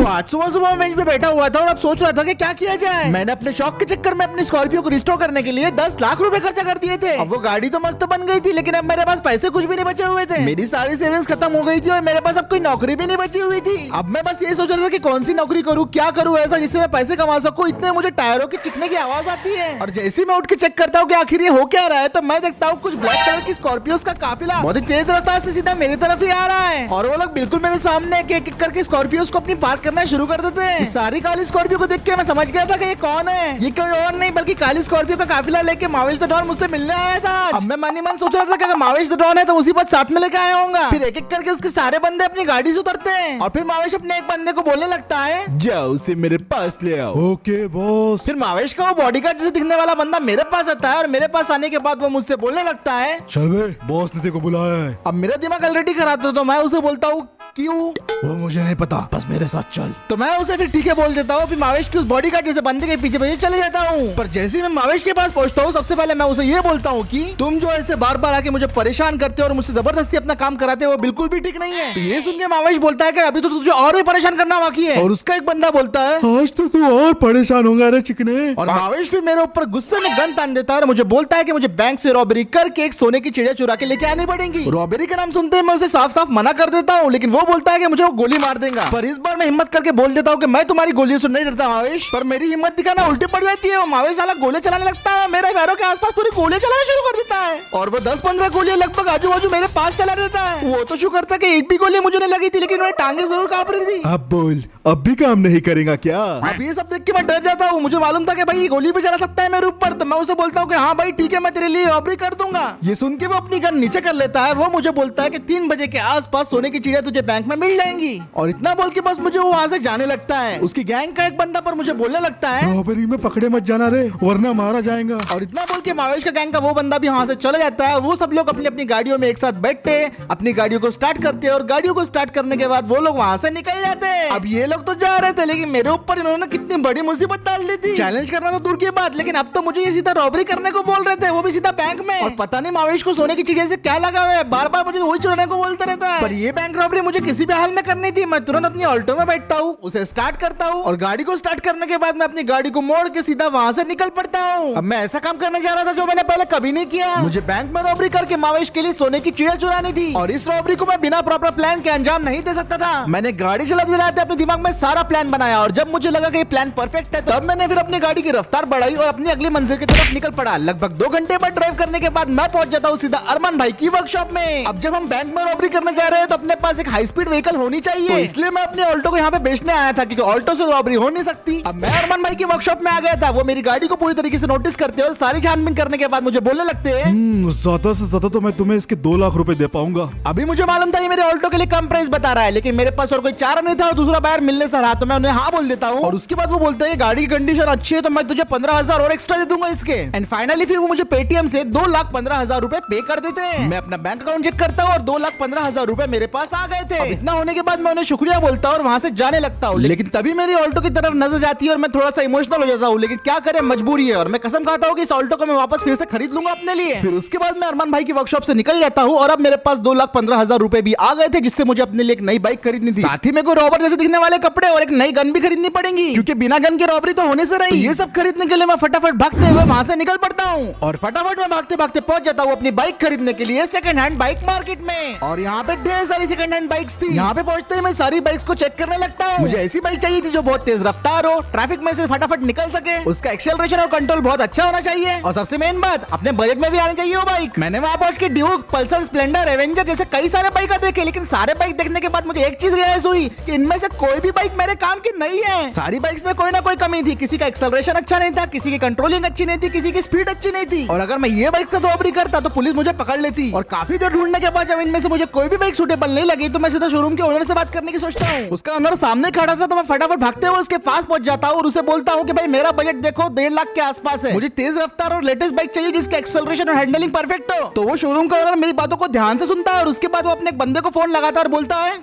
आज सुबह सुबह मैं बेंच पे बैठा हुआ था और अब सोच रहा था कि क्या किया जाए। मैंने अपने शौक के चक्कर में अपनी स्कॉर्पियो को रिस्टोर करने के लिए 10 लाख रुपए खर्चा कर दिए थे। अब वो गाड़ी तो मस्त बन गई थी, लेकिन अब मेरे पास पैसे कुछ भी नहीं बचे हुए थे। मेरी सारी सेविंग्स खत्म हो गई थी और मेरे पास अब कोई नौकरी भी नहीं बची हुई थी। अब मैं बस ये सोच रहा था कि कौन सी नौकरी करूँ, क्या करूँ ऐसा जिससे मैं पैसे कमा सकूँ। इतने मुझे टायरों की चिकने की आवाज आती है और जैसे ही मैं उठ के चेक करता हूँ कि आखिर ये हो क्या रहा है, तो मैं देखता हूँ कुछ ब्लैक कलर की स्कॉर्पियो का काफिला बहुत ही तेज रफ्तार से सीधा मेरी तरफ ही आ रहा है और वो लोग बिल्कुल मेरे सामने एक एक करके स्कॉर्पियोज को अपनी पार्क करना शुरू कर देते हैं। इस सारी काली स्कॉर्पियो को देख के मैं समझ गया था कि ये कौन है। ये कोई और नहीं बल्कि काली स्कॉर्पियो का काफिला लेके मावेश द डॉन मुझसे मिलने आया था। अब मैं मन ही मन सोच रहा था कि अगर मावेश द डॉन है तो उसी बात साथ में लेके आया होगा। फिर एक एक करके उसके सारे बंदे अपनी गाड़ी से उतरते हैं और फिर मावेश अपने एक बंदे को बोलने लगता है, जाओ उसे मेरे पास ले आओ। Okay boss. फिर मावेश का वो बॉडीगार्ड जैसे दिखने वाला बंदा मेरे पास आता है और मेरे पास आने के बाद वो मुझसे बोलने लगता है, चल बे, बॉस ने तेरे को बुलाया है। अब मेरा दिमाग ऑलरेडी खराब था तो मैं उसे बोलता हूँ क्यों? वो मुझे नहीं पता, बस मेरे साथ चल। तो मैं उसे फिर ठीक है बोल देता हूँ। फिर मावेश की उस बॉडीगार्ड जैसे बंदे के पीछे पीछे चले जाता हूँ। पर जैसे ही मैं मावेश के पास पहुँचता हूँ सबसे पहले मैं उसे ये बोलता हूँ कि तुम जो ऐसे बार बार आके मुझे परेशान करते हो और मुझसे जबरदस्ती अपना काम कराते हो वो बिल्कुल भी ठीक नहीं है। तो ये सुन के मावेश बोलता है कि अभी तो तुझे और भी परेशान करना बाकी है। और उसका एक बंदा बोलता है, आज तो तू और परेशान होगा रे चिकने। और मावेश फिर मेरे ऊपर गुस्से में गन तान देता है और मुझे बोलता है कि मुझे बैंक से रॉबरी करके एक सोने की चिड़िया चुरा के लेके आनी पड़ेगी। रॉबरी का नाम सुनते ही मैं उसे साफ साफ मना कर देता हूँ, लेकिन वो बोलता है कि मुझे वो गोली मार देगा। पर इस बार मैं हिम्मत करके बोल देता हूँ कि मैं तुम्हारी गोलियों से नहीं डरता मावेश। पर मेरी हिम्मत दिखाना उल्टी पड़ जाती है। वो मावेश साला गोले चलाने लगता है, मेरे पैरों के आसपास पूरी गोलियां चलाना शुरू कर देता है और वो 10-15 गोलियां लगभग आजू बाजू मेरे पास चला देता है। वो तो शुक्र था कि एक भी गोली मुझे नहीं लगी थी, लेकिन मेरी टांगे जरूर कांप रही थी। अब बोल, अब भी काम नहीं करेगा क्या? अब ये सब देख के मैं डर जाता हूँ। मुझे मालूम था कि भाई गोली भी चला सकता है मेरे ऊपर, तो मैं उसे बोलता हूँ कि हाँ भाई ठीक है मैं तेरे लिए रॉबरी कर दूंगा। ये सुन के वो अपनी गन नीचे कर लेता है। वो मुझे बोलता है कि 3 बजे के आसपास सोने की चिड़िया तुझे बैंक में मिल जाएंगी और इतना बोल के बस मुझे वो वहाँ से जाने लगता है। उसकी गैंग का एक बंदा पर मुझे बोलने लगता है, रॉबरी में पकड़े मत जाना रे, वरना मारा जाएगा। और इतना बोल के मावेश का गैंग का वो बंदा भी वहाँ से चला जाता है। वो सब लोग अपनी अपनी गाड़ियों में एक साथ बैठते, अपनी गाड़ियों को स्टार्ट करते और गाड़ियों को स्टार्ट करने के बाद वो लोग वहाँ से निकल जाते। अब ये लोग तो जा रहे थे, लेकिन मेरे ऊपर इन्होंने कितनी बड़ी मुसीबत डाल दी थी। चैलेंज करना तो दूर की बात, लेकिन अब तो मुझे ये सीधा रॉबरी करने को बोल रहे थे, वो भी सीधा बैंक में। और पता नहीं मावेश को सोने की चिड़िया से क्या लगा हुआ है, बार बार मुझे वही चुराने को बोलता रहता है। पर ये बैंक रॉबरी मुझे किसी भी हाल में करनी थी। मैं तुरंत अपनी ऑल्टो में बैठता हूँ, उसे स्टार्ट करता हूँ और गाड़ी को स्टार्ट करने के बाद मैं अपनी गाड़ी को मोड़ के सीधा वहाँ से निकल पड़ता हूँ। अब मैं ऐसा काम करने जा रहा था जो मैंने पहले कभी नहीं किया। मुझे बैंक में रॉबरी करके मावेश के लिए सोने की चिड़िया चुरानी थी और इस रॉबरी को मैं बिना प्रॉपर प्लान के अंजाम नहीं दे सकता था। मैंने गाड़ी चलाते चलाते अपने दिमाग में सारा प्लान बनाया और जब मुझे लगा कि ये प्लान परफेक्ट है तब मैंने फिर अपनी गाड़ी की रफ्तार बढ़ाई और अपनी अगली मंजिल की तरफ निकल पड़ा। लगभग 2 घंटे बाद ड्राइव करने के बाद मैं पहुंच जाता हूँ सीधा अरमान भाई की वर्कशॉप में। अब जब हम बैंक में रॉबरी करने जा रहे हैं तो अपने पास एक हाई स्पीड व्हीकल होनी चाहिए, तो इसलिए मैं अपने ऑल्टो को यहाँ पे बेचने आया था क्योंकि ऑल्टो से रॉबरी हो नहीं सकती। अब मैं अरमान भाई की वर्कशॉप में आ गया था। वो मेरी गाड़ी को पूरी तरीके से नोटिस करते और सारी छानबीन करने के बाद मुझे बोलने लगते हैं, ज्यादा से ज्यादा तो मैं तुम्हें इसके 2 लाख रुपए दे पाऊंगा। अभी मुझे मालूम था ये मेरे ऑल्टो के लिए कम प्राइस बता रहा है, लेकिन मेरे पास और कोई चारा नहीं था और दूसरा बायर मिलने से रहा, तो मैं उन्हें हाँ बोल देता हूँ। और उसके बाद वो बोलते हैं गाड़ी की कंडीशन अच्छी है तो मैं तुझे 15,000 और एक्स्ट्रा दे दूंगा इसके। एंड फाइनली फिर वो मुझे पेटीएम से 2,15,000 रुपए पे कर देते हैं। मैं अपना बैंक अकाउंट चेक करता हूँ और 2,15,000 रुपए मेरे पास आ गए थे। इतना होने के बाद मैं उन्हें शुक्रिया बोलता हूँ और वहाँ से जाने लगता हूँ, लेकिन तभी मेरी ऑल्टो की तरफ नजर जाती है और मैं थोड़ा सा इमोशनल हो जाता हूँ, लेकिन क्या करें मजबूरी है और मैं कसम खाता हूँ कि इस ऑल्टो को मैं वापस फिर से खरीद लूंगा अपने लिए। फिर उसके बाद मैं अरमान भाई की वर्कशॉप से निकल जाता हूँ और अब मेरे पास 2,15,000 रुपए भी आ गए थे जिससे मुझे अपने लिए एक नई बाइक खरीदनी थी। साथ ही मेरे को रॉबर जैसे दिखने वाले कपड़े और एक नई गन भी खरीदनी पड़ेगी क्योंकि बिना गन के रॉबरी तो होने से रही। ये सब खरीदने के लिए मैं फटाफट भागते हुए वहाँ से निकल पड़ता हूँ और फटाफट मैं भागते भागते पहुंच जाता हूँ अपनी बाइक खरीदने के लिए सेकंड हैंड बाइक मार्केट में। और यहाँ पे ढेर सारी सेकंड हैंड बाइक्स थी। यहाँ पे पहुंचते ही मैं सारी बाइक्स को चेक करने लगता हूँ। मुझे ऐसी बाइक चाहिए थी जो बहुत तेज रफ्तार हो, ट्रैफिक में से फटाफट निकल सके, उसका एक्सेलरेशन और कंट्रोल बहुत अच्छा होना चाहिए और सबसे मेन बात अपने बजट में भी आनी चाहिए वो बाइक। मैंने वहाँ पहुंच के ड्यूक, पल्सर, स्प्लेंडर, एवेंजर जैसे कई सारे बाइक देखे, लेकिन सारे बाइक देखने के बाद मुझे एक चीज रियलाइज हुई कि इनमें से कोई भी बाइक मेरे काम की नहीं है। सारी बाइक्स में कोई ना कोई कमी थी, किसी का एक्सेलरेशन अच्छा नहीं था, किसी की कंट्रोलिंग अच्छी नहीं थी, किसी की स्पीड अच्छी नहीं थी। और अगर मैं ये बाइक से रॉबरी करता तो पुलिस मुझे पकड़ लेती। और काफी देर ढूंढने के बाद जब इनमें से मुझे कोई भी बाइक सूटेबल नहीं लगी तो मैं सीधा शोरूम के ओनर से बात करने की सोचता हूँ। उसका ओनर सामने खड़ा था तो मैं फटाफट भागते हुए उसके पास पहुंच जाता हूँ और उसे बोलता हूँ कि भाई मेरा बजट देखो 1.5 लाख के आसपास है, मुझे तेज रफ्तार और लेटेस्ट बाइक चाहिए जिसका एक्सेलरेशन और हैंडलिंग परफेक्ट हो। तो वो शोरूम का ओनर मेरी बातों को ध्यान से सुनता है और उसके बाद वो अपने बंदे को फोन लगाता है और बोलता है,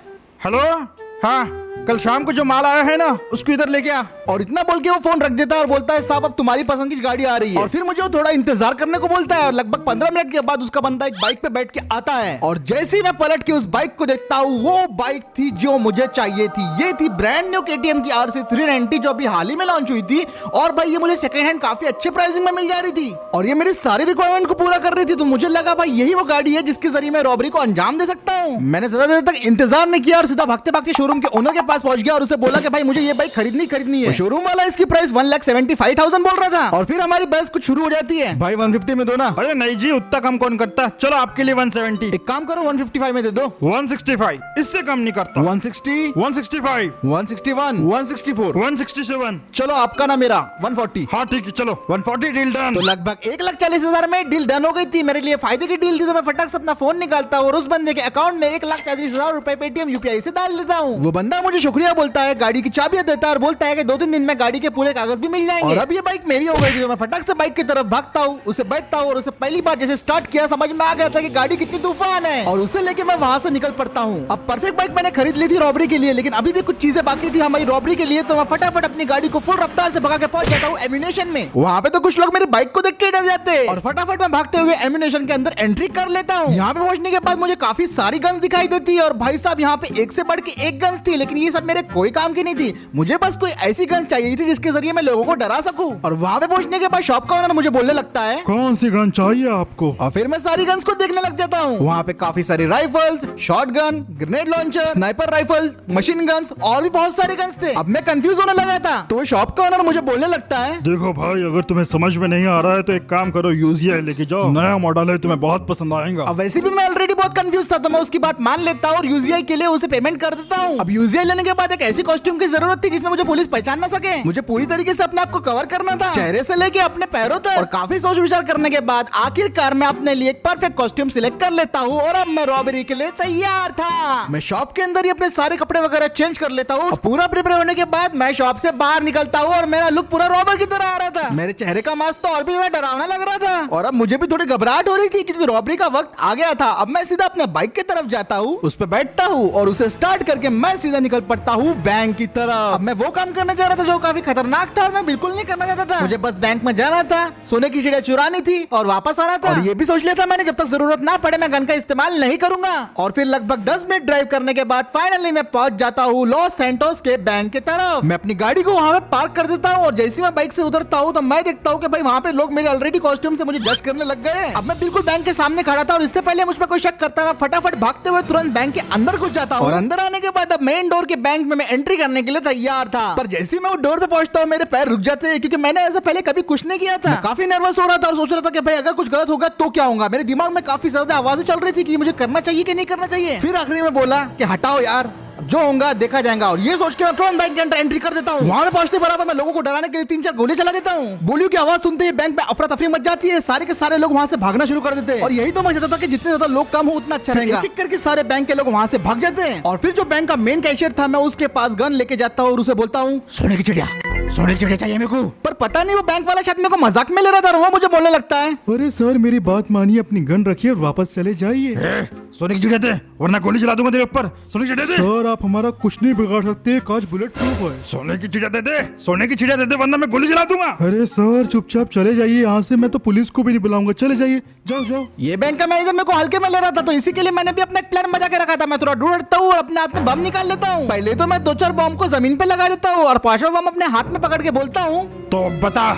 हेलो, हाँ कल शाम को जो माल आया है ना उसको इधर लेके आ। और इतना बोल के वो फोन रख देता है और बोलता है साहब अब तुम्हारी पसंद की गाड़ी आ रही है। और फिर मुझे वो थोड़ा इंतजार करने को बोलता है और लगभग 15 मिनट के बाद उसका बंदा एक बाइक पे बैठ के आता है। और जैसे ही मैं पलट के उस बाइक को देखता हूँ वो बाइक थी जो मुझे चाहिए थी। ये थी ब्रांड न्यू KTM की RC 390 जो अभी हाल ही में लॉन्च हुई थी। और भाई ये मुझे सेकंड हैंड काफी अच्छे प्राइसिंग में मिल जा रही थी और ये मेरी सारी रिक्वायरमेंट को पूरा कर रही थी। तो मुझे लगा भाई यही वो गाड़ी है जिसके जरिए मैं रॉबरी को अंजाम दे सकता हूँ। मैंने ज्यादा देर तक इंतजार नहीं किया और सीधा भागते भागते शोरूम के ओनर के पास पहुंच गया और उसे बोला कि भाई मुझे ये बाइक खरीदनी है। शोरूम वाला इसकी प्राइस 1,75,000 बोल रहा था। और फिर हमारी बहस कुछ शुरू हो जाती है। भाई 150 में दो ना। अरे नहीं जी उतना कम कौन करता, चलो आपके लिए 170। एक काम करो 155 में दे दो। 165 इससे कम नहीं करता। 160 165 161 164 167 चलो आपका ना मेरा 140। हाँ ठीक है चलो 140 डील डन। तो लगभग 1,40,000 में डील डन हो गई थी। मेरे लिए फायदे की डील थी तो मैं फटाक से अपना फोन निकालता हूँ और उस बंदे के अकाउंट में 1,40,000 रुपए पेटीएम UPI से डाल लेता हूँ। वो बंदा मुझे शुक्रिया बोलता है, गाड़ी की चाबियां देता है और बोलता है कि 2-3 दिन में गाड़ी के पूरे कागज भी मिल जाएंगे। और अब ये बाइक मेरी हो गई थी तो मैं फटाक से बाइक की तरफ भागता हूँ, उसे बैठता हूँ और उसे पहली बार जैसे स्टार्ट किया समझ में आ गया था कि गाड़ी कितनी तूफान है और उसे लेके मैं वहां से निकल पड़ता हूँ। अब परफेक्ट बाइक मैंने खरीद ली थी रॉबरी के लिए, लेकिन अभी भी कुछ चीजें बाकी थी हमारी रॉबरी के लिए। तो मैं फटाफट अपनी गाड़ी को फुल रफ्तार से भगा के पहुंच जाता हूँ एम्यूनेशन में। वहाँ पे तो कुछ लोग मेरी बाइक को देख के डर जाते हैं और फटाफट मैं भागते हुए एम्यूनेशन के अंदर एंट्री कर लेता हूँ। यहाँ पे पहुंचने के बाद मुझे काफी सारी गन्स दिखाई देती है और भाई साहब यहाँ पे एक से बढ़ के एक गन्स थी, लेकिन ये सब मेरे कोई काम की नहीं थी। मुझे बस कोई ऐसी गन चाहिए थी जिसके जरिए मैं लोगों को डरा सकूं। और वहाँ पे पहुंचने के बाद शॉप का ओनर मुझे बोलने लगता है कौन सी गन चाहिए आपको? और फिर मैं सारी गन्स को देखने लग जाता हूँ। वहाँ पे काफी सारी rifles, shotgun, grenade launcher, sniper rifle, machine guns और भी बहुत सारे गन्स थे। अब मैं कंफ्यूज होने लगा था तो शॉप का ओनर मुझे बोलने लगता है देखो भाई अगर तुम्हें समझ में नहीं आ रहा है तो एक काम करो UZI लेके जाओ, नया मॉडल है तुम्हें बहुत पसंद आएगा। अब वैसे भी मैं ऑलरेडी बहुत कंफ्यूज था तो मैं उसकी बात मान लेता हूँ और UZI के लिए उसे पेमेंट कर देता हूँ। अब UZI लेने के बाद एक ऐसी कॉस्ट्यूम की जरूरत थी जिसमें मुझे पुलिस पहचान ना सके। मुझे पूरी तरीके से अपने आप को कवर करना था, चेहरे से लेके अपने पैरों तक। और काफी सोच विचार करने के बाद आखिरकार मैं अपने लिए एक परफेक्ट कॉस्ट्यूम सिलेक्ट कर लेता हूँ और अब मैं रॉबरी के लिए तैयार था। मैं शॉप के अंदर ही अपने सारे कपड़े वगैरह चेंज कर लेता हूँ। पूरा प्रिपेयर होने के बाद मैं शॉप से बाहर निकलता हूँ और मेरा लुक पूरा रॉबर की तरह आ रहा था। मेरे चेहरे का मास्क तो और भी ज्यादा डरावना लग रहा था और अब मुझे भी थोड़ी घबराहट हो रही थी क्योंकि रॉबरी का वक्त आ गया था। अब मैं सीधा अपने बाइक की तरफ जाता हूँ, उस पर बैठता हूँ और उसे स्टार्ट करके मैं सीधा निकल पड़ता हूँ बैंक की तरफ। अब मैं वो काम करने जा रहा था जो काफी खतरनाक था और मैं बिल्कुल नहीं करना चाहता था। मुझे बस बैंक में जाना था, सोने की चिड़िया चुरानी थी और वापस आना था। और ये भी सोच लिया था मैंने जब तक जरूरत ना पड़े मैं गन का इस्तेमाल नहीं करूंगा। और फिर लगभग 10 मिनट ड्राइव करने के बाद फाइनली मैं पहुंच जाता हूँ लॉस सैंटोस के बैंक की तरफ। मैं अपनी गाड़ी को वहां पे पार्क कर देता हूँ और जैसे मैं बाइक से उतरता हूँ तो मैं देखता हूँ कि भाई वहाँ पे लोग मेरे ऑलरेडी कॉस्ट्यूम से मुझे जज करने लग गए। अब मैं बिल्कुल बैंक के सामने खड़ा था और इससे पहले मुझ पर कोई शक करता मैं फटाफट भागते हुए तुरंत बैंक के अंदर घुस जाता हूँ। और अंदर आने के बाद अब मेन डोर के बैंक में मैं एंट्री करने के लिए तैयार था, पर जैसे मैं वो डोर पे पहुंचता हूँ मेरे पैर रुक जाते हैं क्योंकि मैंने ऐसा पहले कभी कुछ नहीं किया था। मैं काफी नर्वस हो रहा था और सोच रहा था कि भाई अगर कुछ गलत होगा तो क्या होगा। मेरे दिमाग में काफी ज्यादा आवाजें चल रही थी कि मुझे करना चाहिए कि नहीं करना चाहिए। फिर आखिरी में बोला कि हटाओ यार, जो होगा देखा जाएगा। और ये सोच के मैं तुरंत बैंक के अंदर एंट्री कर देता हूँ। वहां पे पहुंचते बराबर मैं लोगों को डराने के लिए 3-4 गोली चला देता हूँ। गोलियों की आवाज सुनते ही बैंक में अफरा तफरी मच जाती है, सारे के सारे लोग वहां से भागना शुरू कर देते हैं। और यही तो मैं चाहता था कि जितने ज्यादा लोग कम हो उतना अच्छा रहेगा। एक करके सारे बैंक के लोग वहां से भाग जाते हैं और फिर जो बैंक का मेन कैशियर था मैं उसके पास गन लेके जाता हूँ और उसे बोलता हूँ सोने की चिड़िया चाहिए मेरे को। पर पता नहीं वो बैंक वाला शायद मेरे को मजाक में ले रहा था और वो मुझे बोलने लगता है अरे सर मेरी बात मानिए, अपनी गन रखिए और वापस चले जाइए। सोने की चिड़िया दे वरना गोली चला दूंगा तेरे ऊपर। सोने की चिड़िया दे। सर आप हमारा कुछ नहीं बिगाड़ सकते, कांच बुलेट प्रूफ है। सोने की चिड़िया दे, सोने की चिड़िया दे वरना मैं गोली चला दूंगा। अरे सर चुपचाप चले जाइए यहाँ से, मैं तो पुलिस को भी नहीं बुलाऊंगा, चले जाइए, जाओ जाओ। ये बैंक का मैनेजर मेरे को हल्के में ले रहा था तो इसी के लिए मैंने भी अपना एक प्लान बजा के रखा था। मैं थोड़ा ढूंढता हूँ और अपने हाथ में बम निकाल लेता हूँ। पहले तो मैं 2-4 बम को जमीन पे लगा देता हूँ और 5वां बम अपने हाथ में पकड़ के बोलता हूँ तो बता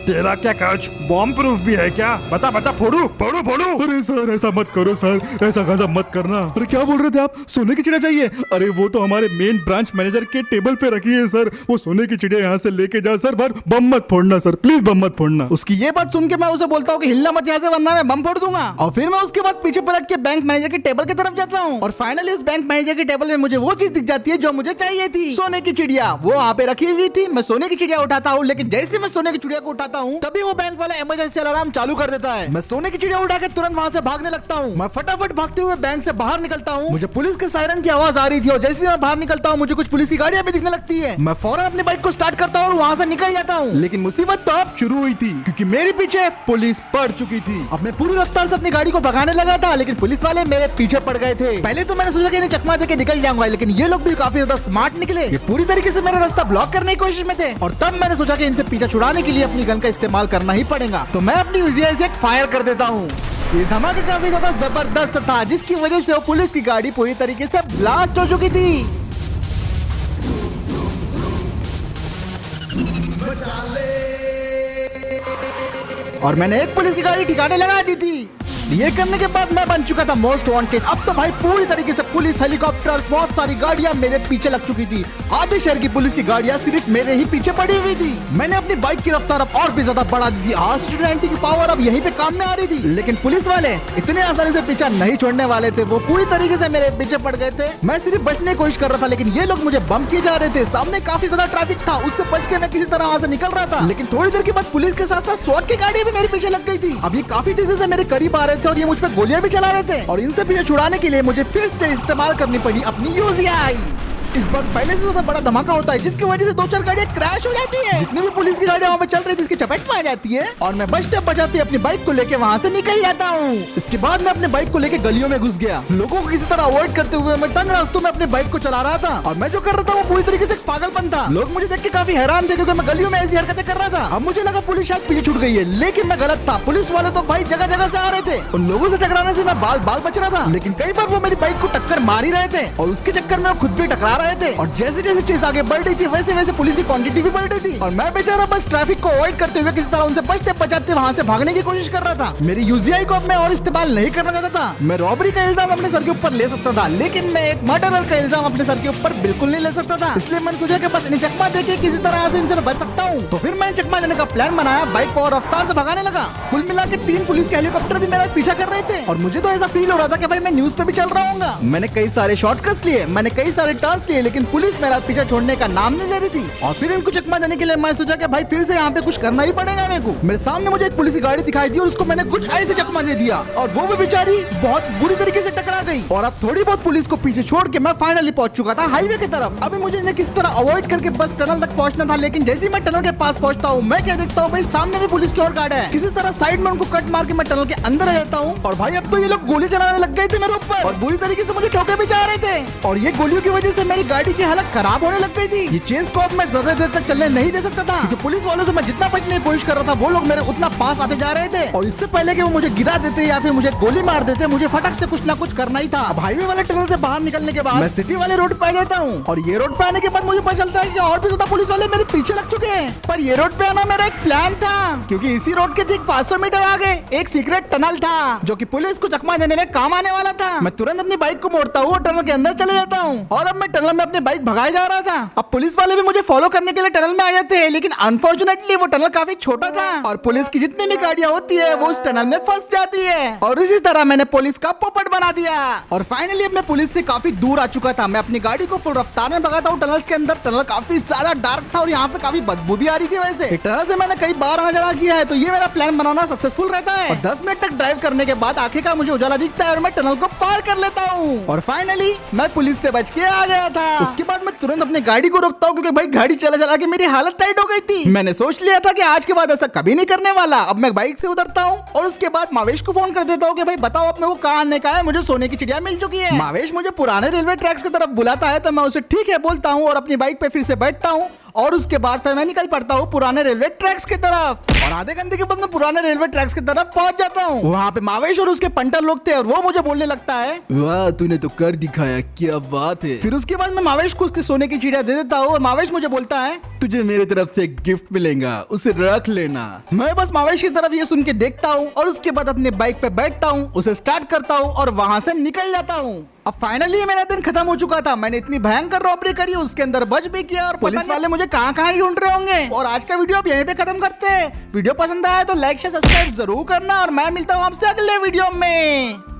तेरा क्या कांच बॉम्ब प्रूफ भी है क्या? बता बता, फोड़ू फोड़ू फोड़ू। अरे सर ऐसा मत करो सर, ऐसा गजब मत करना। अरे क्या बोल रहे थे आप? सोने की चिड़िया चाहिए? अरे वो तो हमारे मेन ब्रांच मैनेजर के टेबल पे रखी है सर, वो सोने की चिड़िया यहाँ से लेके जा सर। पर बम मत फोड़ना सर, प्लीज बम मत फोड़ना। उसकी ये बात सुन के मैं उसे बोलता हूँ कि हिलना मत यहाँ से वरना मैं बम फोड़ दूंगा। और फिर मैं उसके बाद पीछे पलट के बैंक मैनेजर के टेबल की तरफ जाता हूँ और फाइनली उस बैंक मैनेजर के टेबल में मुझे वो चीज दिख जाती है जो मुझे चाहिए थी, सोने की चिड़िया। वो वहाँ पे रखी हुई थी। मैं सोने की चिड़िया उठाता हूँ लेकिन जैसे मैं सोने की चिड़िया को उठाता जाता हूँ तभी वो बैंक वाला इमरजेंसी अलार्म चालू कर देता है। मैं सोने की चिड़िया उठा के तुरंत वहाँ से भागने लगता हूँ। मैं फटाफट भागते हुए बैंक से बाहर निकलता हूँ। मुझे पुलिस के सायरन की आवाज आ रही थी और जैसे ही मैं बाहर निकलता हूँ मुझे कुछ पुलिस की गाड़ियां भी दिखने लगती है। मैं फौरन अपनी बाइक को स्टार्ट करता हूँ और वहाँ से निकल जाता हूँ। लेकिन मुसीबत तो अब शुरू हुई थी क्योंकि मेरे पीछे पुलिस पड़ चुकी थी। अब मैं पूरी रफ्तार से अपनी गाड़ी को भगाने लगा था लेकिन पुलिस वाले मेरे पीछे पड़ गए थे। पहले तो मैंने सोचा कि इन्हें चकमा देके निकल जाऊंगा लेकिन ये लोग भी काफी ज्यादा स्मार्ट निकले। ये पूरी तरीके से मेरा रास्ता ब्लॉक करने की कोशिश में थे और तब मैंने सोचा कि इनसे पीछा छुड़ाने के लिए अपनी गन का इस्तेमाल करना ही पड़ेगा। तो मैं अपनी UZI से फायर कर देता हूँ। ये धमाका काफी ज्यादा जबरदस्त था जिसकी वजह से वो पुलिस की गाड़ी पूरी तरीके से ब्लास्ट हो चुकी थी। और मैंने एक पुलिस की गाड़ी ठिकाने लगा दी थी। ये करने के बाद मैं बन चुका था मोस्ट वांटेड। अब तो भाई पूरी तरीके से पुलिस, हेलीकॉप्टर, बहुत सारी गाड़ियां मेरे पीछे लग चुकी थी। आधे शहर की पुलिस की गाड़ियां सिर्फ मेरे ही पीछे पड़ी हुई थी। मैंने अपनी बाइक की रफ्तार अब और भी ज्यादा बढ़ा दी थी। R90 की पावर अब यहीं पे काम में आ रही थी। लेकिन पुलिस वाले इतने आसानी से पीछा नहीं छोड़ने वाले थे। वो पूरी तरीके से मेरे पीछे पड़ गए थे। मैं सिर्फ बचने की कोशिश कर रहा था लेकिन ये लोग मुझे बम किए जा रहे थे। सामने काफी ज्यादा ट्रैफिक था, उससे बच के मैं किसी तरह वहाँ से निकल रहा था। लेकिन थोड़ी देर के बाद पुलिस के साथ साथ SWAT की गाड़ी भी मेरे पीछे लग गई थी। अब ये काफी तेजी से मेरे करीब आ रहे थे और ये मुझ पर गोलियां भी चला रहे थे और इनसे पीछे छुड़ाने के लिए मुझे फिर से इस्तेमाल करनी पड़ी अपनी UZI। इस बार पहले से ज्यादा बड़ा धमाका होता है जिसकी वजह से 2-4 गाड़ियां क्रैश हो जाती है। जितनी भी पुलिस की गाड़ियां वहाँ पे चल रही थी इसकी चपेट में आ जाती है और मैं बचते बचाते अपनी बाइक को लेके वहाँ से निकल जाता हूँ। इसके बाद मैं अपने बाइक को लेके गलियों में घुस गया। लोगों को किसी तरह अवॉइड करते हुए मैं तंग रास्तों में अपने बाइक को चला रहा था और मैं जो कर रहा था वो पूरी तरीके से एक पागलपन था। लोग मुझे देख के काफी हैरान थे क्योंकि मैं गलियों में ऐसी हरकतें कर रहा था। अब मुझे लगा पुलिस शायद पीछे छूट गई है लेकिन मैं गलत था। पुलिस वाले तो भाई जगह जगह से आ रहे थे। उन लोगों से टकराने से मैं बाल बाल बच रहा था लेकिन कई बार वो मेरी बाइक को टक्कर मार ही रहे थे और उसके चक्कर में खुद भी टकरा रहे थे। और जैसे जैसे चीज आगे बढ़ रही थी वैसे वैसे पुलिस की क्वांटिटी भी बढ़ रही थी और मैं बेचारा बस ट्रैफिक को अवॉइड करते हुए किसी तरह उनसे बचते बचाते वहाँ से भागने की कोशिश कर रहा था। मेरी UZI को अब मैं और इस्तेमाल नहीं करना चाहता था। मैं रॉबरी का इल्जाम अपने सर के ऊपर ले सकता था लेकिन मैं एक मर्डरर का इल्जाम अपने सर के ऊपर बिल्कुल नहीं ले सकता था। इसलिए मैंने सोचा कि बस इन्हें चकमा देके किसी तरह से इनसे मैं बच सकता हूँ। तो फिर मैंने चकमा देने का प्लान बनाया, बाइक को और रफ्तार से भगाने लगा। कुल मिला के 3 पुलिस के हेलीकॉप्टर भी मेरा पीछा कर रहे थे और मुझे तो ऐसा फील हो रहा था कि भाई मैं न्यूज पे भी चल रहा हूँ। मैंने कई सारे शॉर्टकट्स लिए, मैंने कई सारे टर्न्स लिए लेकिन पुलिस मेरा पीछा छोड़ने का नाम नहीं ले रही थी। और फिर इनको चकमा देने के लिए मैं सोचा कि भाई फिर से यहाँ पे कुछ करना ही पड़ेगा मेरे को। मेरे सामने मुझे एक पुलिस की गाड़ी दिखाई दी और उसको मैंने कुछ ऐसे चकमा दे दिया और वो भी बेचारी बहुत बुरी तरीके से टकरा गई। और अब थोड़ी बहुत पुलिस को पीछे छोड़ के मैं फाइनली पहुंच चुका था हाईवे की तरफ। अभी मुझे इन्हें किस तरह अवॉइड करके बस टनल तक पहुंचना था लेकिन जैसे ही मैं टनल के पास पहुंचता हूँ मैं क्या देखता हूँ भाई सामने भी पुलिस की और गाड़ी है। किसी तरह साइड में उनको कट मार के मैं टनल के अंदर आ जाता हूँ और भाई अब तो ये लोग गोली चलाने लग गए थे मेरे ऊपर और बुरी तरीके से मुझे ठोके भी जा रहे थे और ये गोलियों की वजह से मेरी गाड़ी की हालत खराब होने लग गई थी। ये चेंज को अब मैं ज्यादा देर तक चलने नहीं दे सकता था क्योंकि पुलिस वालों से मैं जितना बचने की कोशिश कर रहा था वो लोग मेरे उतना पास आते जा रहे थे और इससे पहले कि वो मुझे गिरा देते या फिर मुझे गोली मार देते मुझे फटक से कुछ ना कुछ करना ही था। अब हाईवे वाले टनल से बाहर निकलने के बाद मैं सिटी वाले रोड पे आ जाता हूँ और ये रोड पे आने के बाद मुझे पता चलता है कि और भी ज्यादा पुलिस वाले मेरे पीछे लग चुके हैं। पर ये रोड पे आना मेरा एक प्लान था क्योंकि इसी रोड के ठीक 500 मीटर आगे एक सीक्रेट टनल था जो कि पुलिस को चकमा देने में काम आने वाला था। मैं तुरंत अपनी बाइक को मोड़ता हूँ और टनल के अंदर चले जाता हूँ और अब मैं टनल में अपनी बाइक भगाए जा रहा था। अब पुलिस वाले भी मुझे फॉलो करने के लिए टनल में आ जाते हैं लेकिन अनफॉर्चुनेटली वो टनल काफी छोटा था और पुलिस की जितनी भी गाड़ियां होती है वो उस टनल में फंस जाती है और इसी तरह मैंने पुलिस का पोपट बना दिया और फाइनली अब मैं पुलिस से काफी दूर आ चुका था। मैं अपनी गाड़ी को फुल रफ्तार में भगाता हूँ टनल्स के अंदर। टनल काफी ज्यादा डार्क था और यहाँ पे काफी बदबू भी आ रही थी। वैसे टनल से मैंने कई बार आना जाना किया है तो ये मेरा प्लान बनाना सक्सेसफुल रहता है और 10 मिनट तक ड्राइव करने के बाद आखिरकार मुझे उजाला दिखता है और मैं टनल को पार कर लेता हूँ और फाइनली मैं पुलिस से बच के आ गया था। उसके बाद मैं तुरंत अपनी गाड़ी को रोकता हूँ क्योंकि भाई गाड़ी चला चला के मेरी हालत टाइट हो गई थी। मैंने सोच लिया था कि आज के बाद ऐसा कभी नहीं करने वाला। अब मैं बाइक से उतरता हूँ और उसके बाद मावेश को फोन कर देता हूँ कि भाई बताओ अपने को कहाँ आने का है, मुझे सोने की चिड़िया मिल चुकी है। मावेश मुझे पुराने रेलवे ट्रैक्स की तरफ बुलाता है तो मैं उसे ठीक है बोलता हूँ और अपनी बाइक पे फिर से बैठता हूँ और उसके बाद फिर मैं निकल पड़ता हूँ पुराने रेलवे ट्रैक्स की तरफ और आधे घंटे के बाद मैं पुराने रेलवे ट्रैक्स की तरफ पहुंच जाता हूँ। वहाँ पे मावेश और उसके पंटर लोग थे और वो मुझे बोलने लगता है वाह तूने तो कर दिखाया, क्या बात है। फिर उसके बाद मैं मावेश को उसकी सोने की चिड़िया दे देता हूँ और मावेश मुझे बोलता है तुझे मेरे तरफ से एक गिफ्ट मिलेगा, उसे रख लेना। मैं बस मावेश की तरफ ये सुन के देखता हूँ और उसके बाद अपने बाइक पे बैठता हूँ, उसे स्टार्ट करता हूँ और वहाँ से निकल जाता हूँ। अब फाइनली मेरा दिन खत्म हो चुका था। मैंने इतनी भयंकर रॉबरी करी, उसके अंदर बच भी किया और पुलिस वाले मुझे कहाँ ढूंढ रहे होंगे। और आज का वीडियो अब यहीं पे खत्म करते हैं। वीडियो पसंद आया तो लाइक शेयर सब्सक्राइब जरूर करना और मैं मिलता हूँ आपसे अगले वीडियो में।